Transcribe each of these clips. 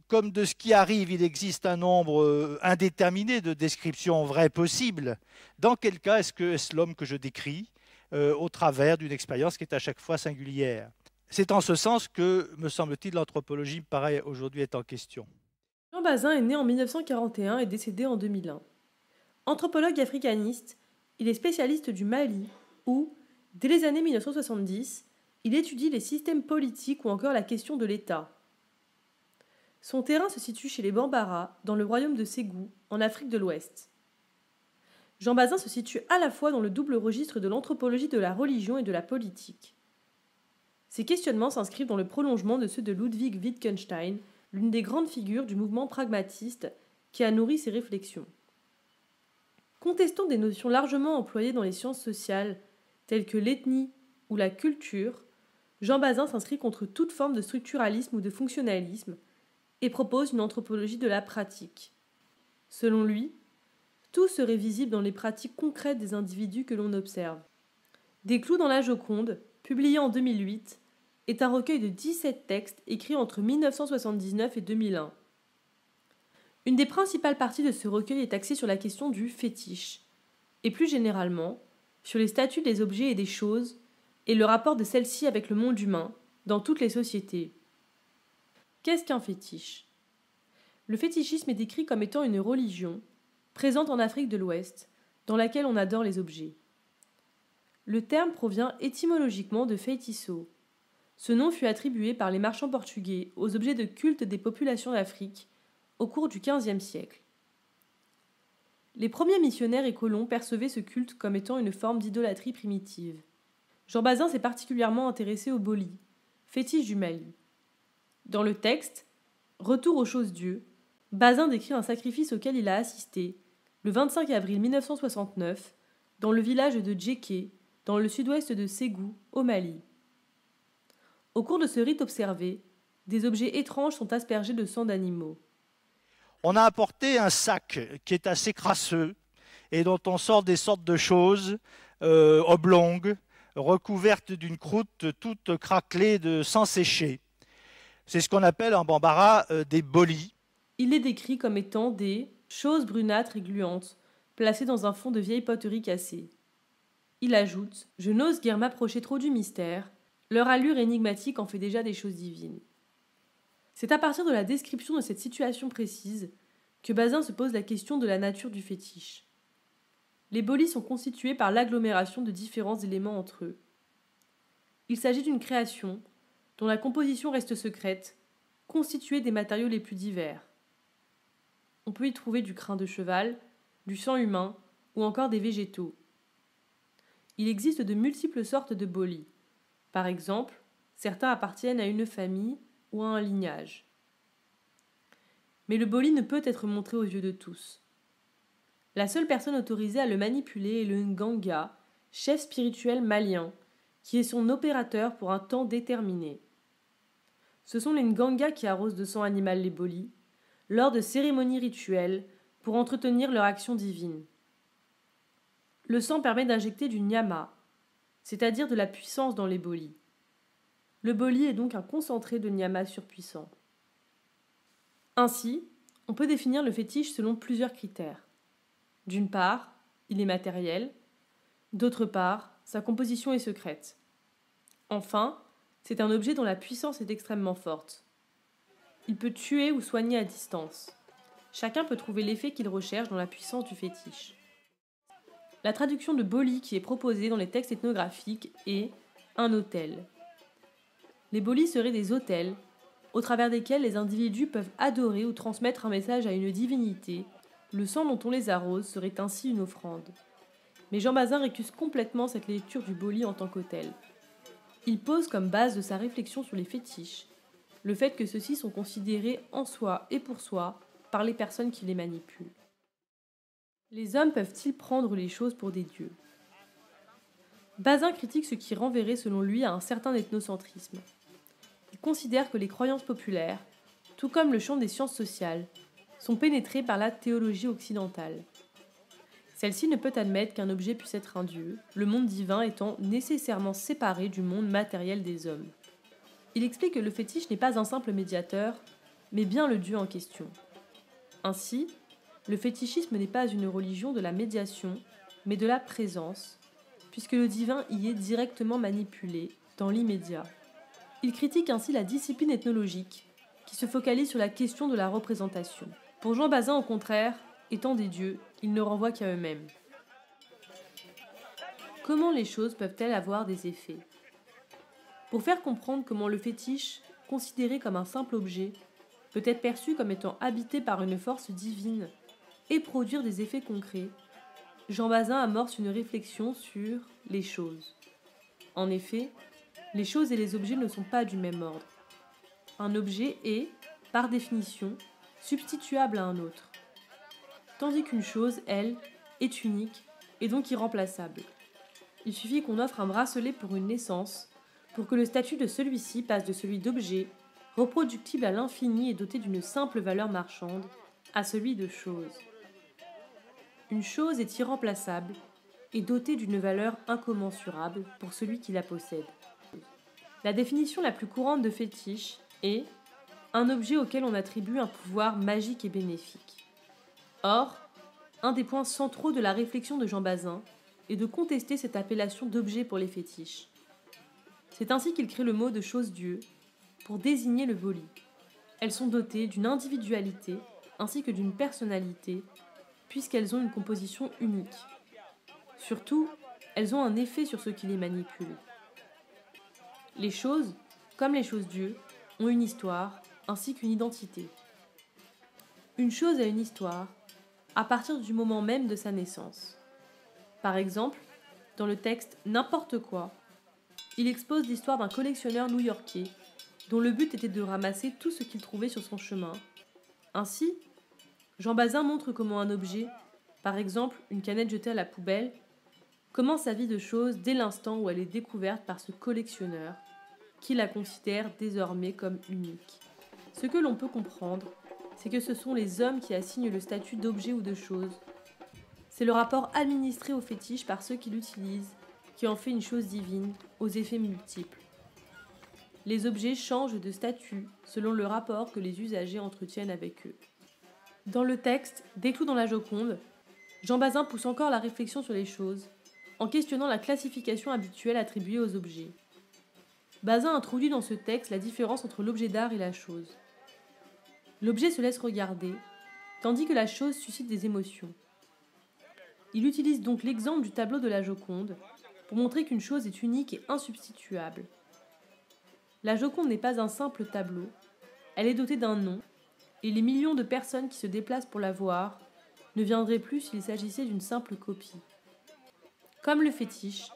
comme de ce qui arrive, il existe un nombre indéterminé de descriptions vraies possibles, dans quel cas est-ce l'homme que je décris au travers d'une expérience qui est à chaque fois singulière? C'est en ce sens que, me semble-t-il, l'anthropologie me paraît aujourd'hui être en question. Jean Bazin est né en 1941 et décédé en 2001. Anthropologue africaniste, il est spécialiste du Mali où, dès les années 1970, il étudie les systèmes politiques ou encore la question de l'État. Son terrain se situe chez les Bambara, dans le royaume de Ségou, en Afrique de l'Ouest. Jean Bazin se situe à la fois dans le double registre de l'anthropologie de la religion et de la politique. Ses questionnements s'inscrivent dans le prolongement de ceux de Ludwig Wittgenstein, l'une des grandes figures du mouvement pragmatiste qui a nourri ses réflexions. Contestant des notions largement employées dans les sciences sociales, telles que l'ethnie ou la culture, Jean Bazin s'inscrit contre toute forme de structuralisme ou de fonctionnalisme et propose une anthropologie de la pratique. Selon lui, tout serait visible dans les pratiques concrètes des individus que l'on observe. Des clous dans la Joconde, publié en 2008, est un recueil de 17 textes écrits entre 1979 et 2001. Une des principales parties de ce recueil est axée sur la question du fétiche, et plus généralement, sur les statuts des objets et des choses, et le rapport de celles-ci avec le monde humain, dans toutes les sociétés. Qu'est-ce qu'un fétiche? Le fétichisme est décrit comme étant une religion, présente en Afrique de l'Ouest, dans laquelle on adore les objets. Le terme provient étymologiquement de feitiço. Ce nom fut attribué par les marchands portugais aux objets de culte des populations d'Afrique au cours du XVe siècle. Les premiers missionnaires et colons percevaient ce culte comme étant une forme d'idolâtrie primitive. Jean Bazin s'est particulièrement intéressé au boli, fétiche du Mali. Dans le texte « Retour aux choses-dieu », Bazin décrit un sacrifice auquel il a assisté, le 25 avril 1969, dans le village de Djeké, dans le sud-ouest de Ségou, au Mali. Au cours de ce rite observé, des objets étranges sont aspergés de sang d'animaux. On a apporté un sac qui est assez crasseux et dont on sort des sortes de choses oblongues, recouvertes d'une croûte toute craquelée de sang séché. C'est ce qu'on appelle en bambara des bolis. Il les décrit comme étant des choses brunâtres et gluantes, placées dans un fond de vieille poterie cassée. Il ajoute « Je n'ose guère m'approcher trop du mystère, leur allure énigmatique en fait déjà des choses divines. » C'est à partir de la description de cette situation précise que Bazin se pose la question de la nature du fétiche. Les bolis sont constitués par l'agglomération de différents éléments entre eux. Il s'agit d'une création dont la composition reste secrète, constituée des matériaux les plus divers. On peut y trouver du crin de cheval, du sang humain ou encore des végétaux. Il existe de multiples sortes de bolis. Par exemple, certains appartiennent à une famille ou à un lignage. Mais le boli ne peut être montré aux yeux de tous. La seule personne autorisée à le manipuler est le Nganga, chef spirituel malien, qui est son opérateur pour un temps déterminé. Ce sont les Nganga qui arrosent de sang animal les bolis, lors de cérémonies rituelles pour entretenir leur action divine. Le sang permet d'injecter du nyama, c'est-à-dire de la puissance dans les bolis. Le boli est donc un concentré de nyama surpuissant. Ainsi, on peut définir le fétiche selon plusieurs critères. D'une part, il est matériel. D'autre part, sa composition est secrète. Enfin, c'est un objet dont la puissance est extrêmement forte. Il peut tuer ou soigner à distance. Chacun peut trouver l'effet qu'il recherche dans la puissance du fétiche. La traduction de boli qui est proposée dans les textes ethnographiques est un autel. Les bolis seraient des autels, au travers desquels les individus peuvent adorer ou transmettre un message à une divinité. Le sang dont on les arrose serait ainsi une offrande. Mais Jean Bazin récuse complètement cette lecture du boli en tant qu'autel. Il pose comme base de sa réflexion sur les fétiches le fait que ceux-ci sont considérés en soi et pour soi par les personnes qui les manipulent. Les hommes peuvent-ils prendre les choses pour des dieux? Bazin critique ce qui renverrait selon lui à un certain ethnocentrisme. Il considère que les croyances populaires, tout comme le champ des sciences sociales, sont pénétrées par la théologie occidentale. Celle-ci ne peut admettre qu'un objet puisse être un dieu, le monde divin étant nécessairement séparé du monde matériel des hommes. Il explique que le fétiche n'est pas un simple médiateur, mais bien le Dieu en question. Ainsi, le fétichisme n'est pas une religion de la médiation, mais de la présence, puisque le divin y est directement manipulé, dans l'immédiat. Il critique ainsi la discipline ethnologique, qui se focalise sur la question de la représentation. Pour Jean Bazin, au contraire, étant des dieux, ils ne renvoient qu'à eux-mêmes. Comment les choses peuvent-elles avoir des effets ? Pour faire comprendre comment le fétiche, considéré comme un simple objet, peut être perçu comme étant habité par une force divine et produire des effets concrets, Jean Bazin amorce une réflexion sur les choses. En effet, les choses et les objets ne sont pas du même ordre. Un objet est, par définition, substituable à un autre, tandis qu'une chose, elle, est unique et donc irremplaçable. Il suffit qu'on offre un bracelet pour une naissance, pour que le statut de celui-ci passe de celui d'objet, reproductible à l'infini et doté d'une simple valeur marchande, à celui de chose. Une chose est irremplaçable et dotée d'une valeur incommensurable pour celui qui la possède. La définition la plus courante de fétiche est un objet auquel on attribue un pouvoir magique et bénéfique. Or, un des points centraux de la réflexion de Jean Bazin est de contester cette appellation d'objet pour les fétiches. C'est ainsi qu'il crée le mot de chose-dieu pour désigner le voli. Elles sont dotées d'une individualité ainsi que d'une personnalité, puisqu'elles ont une composition unique. Surtout, elles ont un effet sur ceux qui les manipulent. Les choses, comme les choses-dieu, ont une histoire ainsi qu'une identité. Une chose a une histoire à partir du moment même de sa naissance. Par exemple, dans le texte « N'importe quoi », il expose l'histoire d'un collectionneur new-yorkais dont le but était de ramasser tout ce qu'il trouvait sur son chemin. Ainsi, Jean Bazin montre comment un objet, par exemple une canette jetée à la poubelle, commence sa vie de chose dès l'instant où elle est découverte par ce collectionneur, qui la considère désormais comme unique. Ce que l'on peut comprendre, c'est que ce sont les hommes qui assignent le statut d'objet ou de chose. C'est le rapport administré au fétiche par ceux qui l'utilisent, qui en fait une chose divine, aux effets multiples. Les objets changent de statut selon le rapport que les usagers entretiennent avec eux. Dans le texte « Des clous dans la Joconde », Jean Bazin pousse encore la réflexion sur les choses, en questionnant la classification habituelle attribuée aux objets. Bazin introduit dans ce texte la différence entre l'objet d'art et la chose. L'objet se laisse regarder, tandis que la chose suscite des émotions. Il utilise donc l'exemple du tableau de la Joconde pour montrer qu'une chose est unique et insubstituable. La Joconde n'est pas un simple tableau, elle est dotée d'un nom, et les millions de personnes qui se déplacent pour la voir ne viendraient plus s'il s'agissait d'une simple copie. Comme le fétiche,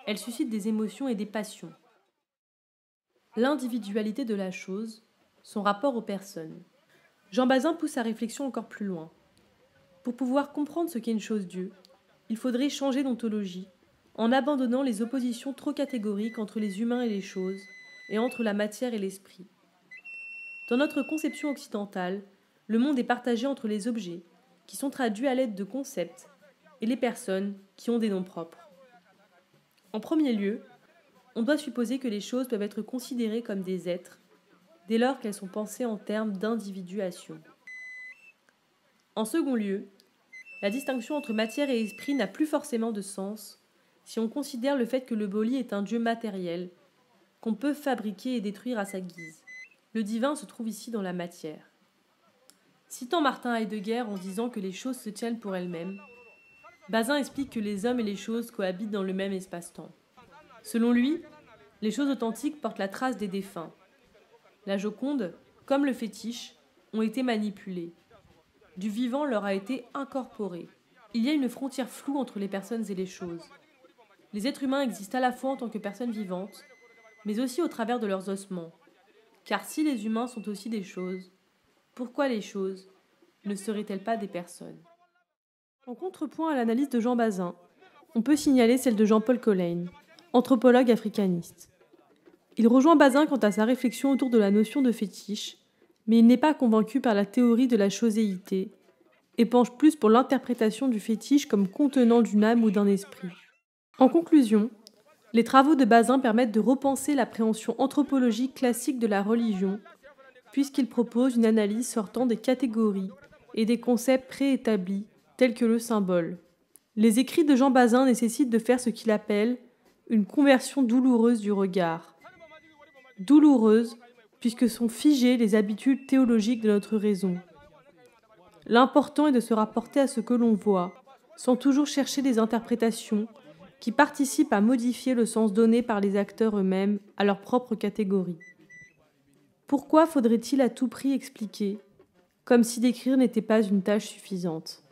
elle suscite des émotions et des passions. L'individualité de la chose, son rapport aux personnes. Jean Bazin pousse sa réflexion encore plus loin. Pour pouvoir comprendre ce qu'est une chose-dieu, il faudrait changer d'ontologie, en abandonnant les oppositions trop catégoriques entre les humains et les choses, et entre la matière et l'esprit. Dans notre conception occidentale, le monde est partagé entre les objets, qui sont traduits à l'aide de concepts, et les personnes, qui ont des noms propres. En premier lieu, on doit supposer que les choses peuvent être considérées comme des êtres, dès lors qu'elles sont pensées en termes d'individuation. En second lieu, la distinction entre matière et esprit n'a plus forcément de sens si on considère le fait que le Boli est un dieu matériel, qu'on peut fabriquer et détruire à sa guise. Le divin se trouve ici dans la matière. Citant Martin Heidegger en disant que les choses se tiennent pour elles-mêmes, Bazin explique que les hommes et les choses cohabitent dans le même espace-temps. Selon lui, les choses authentiques portent la trace des défunts. La Joconde, comme le fétiche, ont été manipulées. Du vivant leur a été incorporé. Il y a une frontière floue entre les personnes et les choses. Les êtres humains existent à la fois en tant que personnes vivantes, mais aussi au travers de leurs ossements. Car si les humains sont aussi des choses, pourquoi les choses ne seraient-elles pas des personnes ? En contrepoint à l'analyse de Jean Bazin, on peut signaler celle de Jean-Paul Colijn, anthropologue africaniste. Il rejoint Bazin quant à sa réflexion autour de la notion de fétiche, mais il n'est pas convaincu par la théorie de la choséité et penche plus pour l'interprétation du fétiche comme contenant d'une âme ou d'un esprit. En conclusion, les travaux de Bazin permettent de repenser l'appréhension anthropologique classique de la religion puisqu'il propose une analyse sortant des catégories et des concepts préétablis, tels que le symbole. Les écrits de Jean Bazin nécessitent de faire ce qu'il appelle une conversion douloureuse du regard. Douloureuse, puisque sont figées les habitudes théologiques de notre raison. L'important est de se rapporter à ce que l'on voit, sans toujours chercher des interprétations qui participent à modifier le sens donné par les acteurs eux-mêmes à leur propre catégorie. Pourquoi faudrait-il à tout prix expliquer, comme si d'écrire n'était pas une tâche suffisante ?